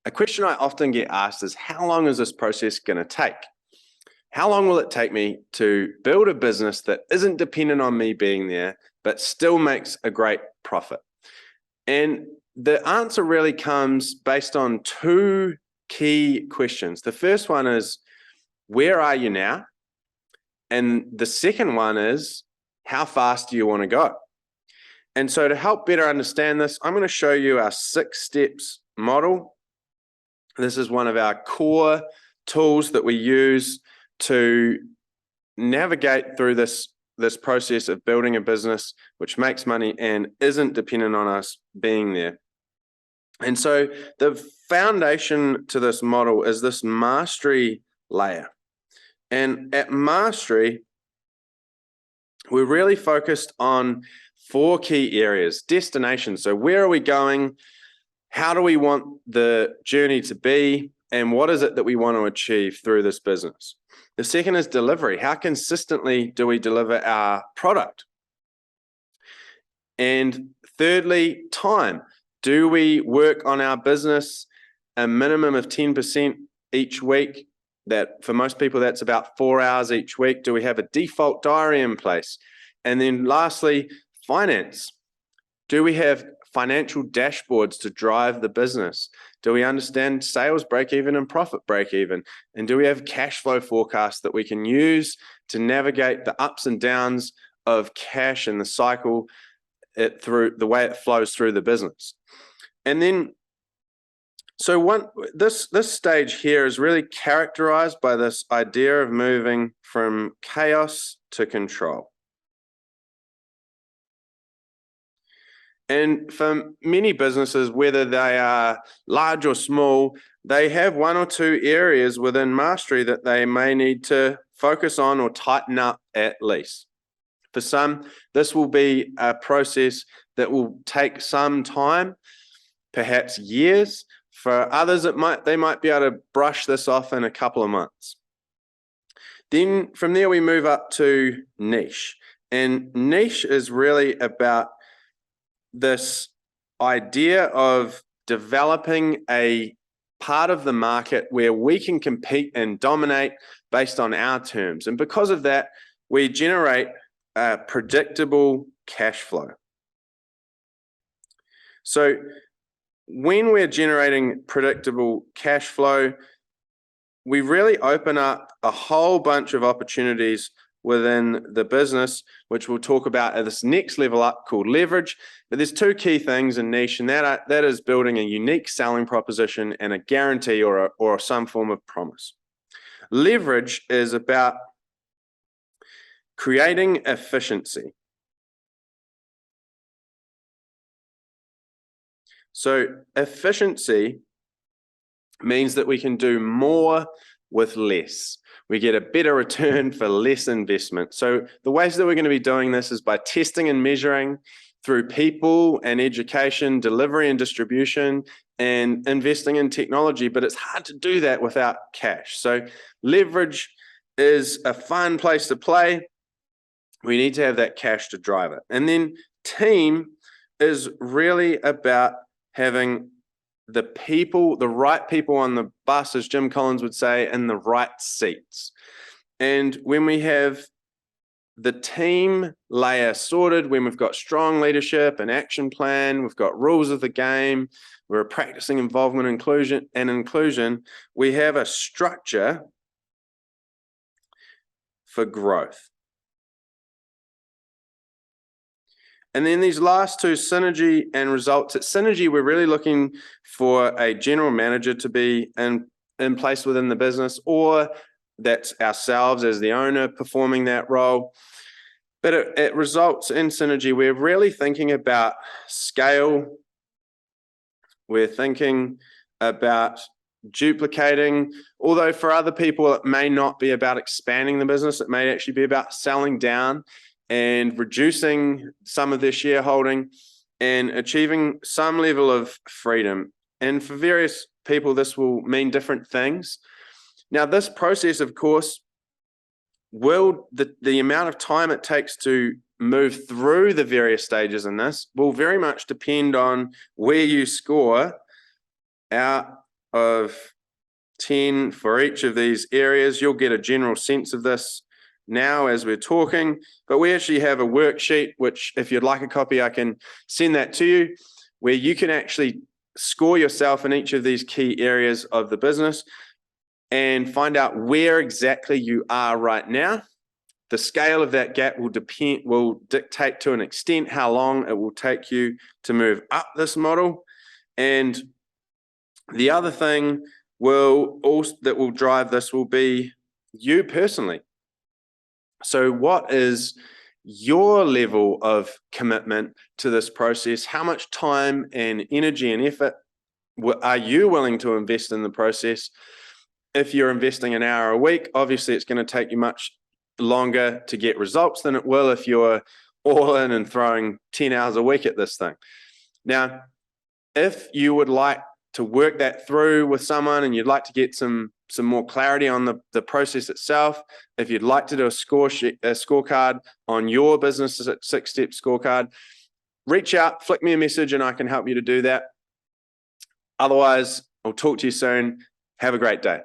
A question I often get asked is, how long is this process going to take? How long will it take me to build a business that isn't dependent on me being there, but still makes a great profit? And the answer really comes based on two key questions. The first one is, where are you now? And the second one is, how fast do you want to go? And so to help better understand this, I'm going to show you our 6 steps model. This is one of our core tools that we use to navigate through this process of building a business which makes money and isn't dependent on us being there. And so the foundation to this model is this mastery layer. And at mastery, we're really focused on 4 key areas. Destination. So where are we going? How do we want the journey to be? And what is it that we want to achieve through this business? The second is delivery. How consistently do we deliver our product? And thirdly, time. Do we work on our business a minimum of 10% each week? That for most people, that's about 4 hours each week. Do we have a default diary in place? And then lastly, finance. Do we have financial dashboards to drive the business? Do we understand sales break even and profit break even? And do we have cash flow forecasts that we can use to navigate the ups and downs of cash and the cycle through the way it flows through the business? And then, so this stage here is really characterized by this idea of moving from chaos to control. And for many businesses, whether they are large or small, they have 1 or 2 areas within mastery that they may need to focus on or tighten up at least. For some, this will be a process that will take some time, perhaps years. For others, they might be able to brush this off in a couple of months. Then from there, we move up to niche. And niche is really about this idea of developing a part of the market where we can compete and dominate based on our terms. And because of that, we generate a predictable cash flow. So when we're generating predictable cash flow, we really open up a whole bunch of opportunities within the business, which we'll talk about at this next level up called leverage. But there's 2 key things in niche, and that is building a unique selling proposition and a guarantee or some form of promise. Leverage is about creating efficiency. So efficiency means that we can do more with less. We get a better return for less investment. So the ways that we're going to be doing this is by testing and measuring through people and education, delivery and distribution, and investing in technology. But it's hard to do that without cash. So leverage is a fun place to play. We need to have that cash to drive it. And then team is really about having the right people on the bus, as Jim Collins would say, in the right seats. And when we have the team layer sorted, when we've got strong leadership and action plan, we've got rules of the game, we're practicing involvement, inclusion, we have a structure for growth. And then these last 2, synergy and results. At synergy, we're really looking for a general manager to be in place within the business, or that's ourselves as the owner performing that role. But it results in synergy. We're really thinking about scale. We're thinking about duplicating, although for other people, it may not be about expanding the business. It may actually be about selling down and reducing some of their shareholding and achieving some level of freedom. And for various people, this will mean different things. Now, this process, of course, the amount of time it takes to move through the various stages in this will very much depend on where you score out of 10 for each of these areas. You'll get a general sense of this now as we're talking, but we actually have a worksheet, which if you'd like a copy, I can send that to you, where you can actually score yourself in each of these key areas of the business and find out where exactly you are right now. The scale of that gap will dictate to an extent how long it will take you to move up this model. And the other thing that will drive this will be you personally. So what is your level of commitment to this process? How much time and energy and effort are you willing to invest in the process? If you're investing an hour a week, obviously it's going to take you much longer to get results than it will if you're all in and throwing 10 hours a week at this thing. Now, if you would like to work that through with someone and you'd like to get some more clarity on the process itself, if you'd like to do a scorecard on your business 6-step scorecard, reach out, flick me a message and I can help you to do that. Otherwise, I'll talk to you soon. Have a great day.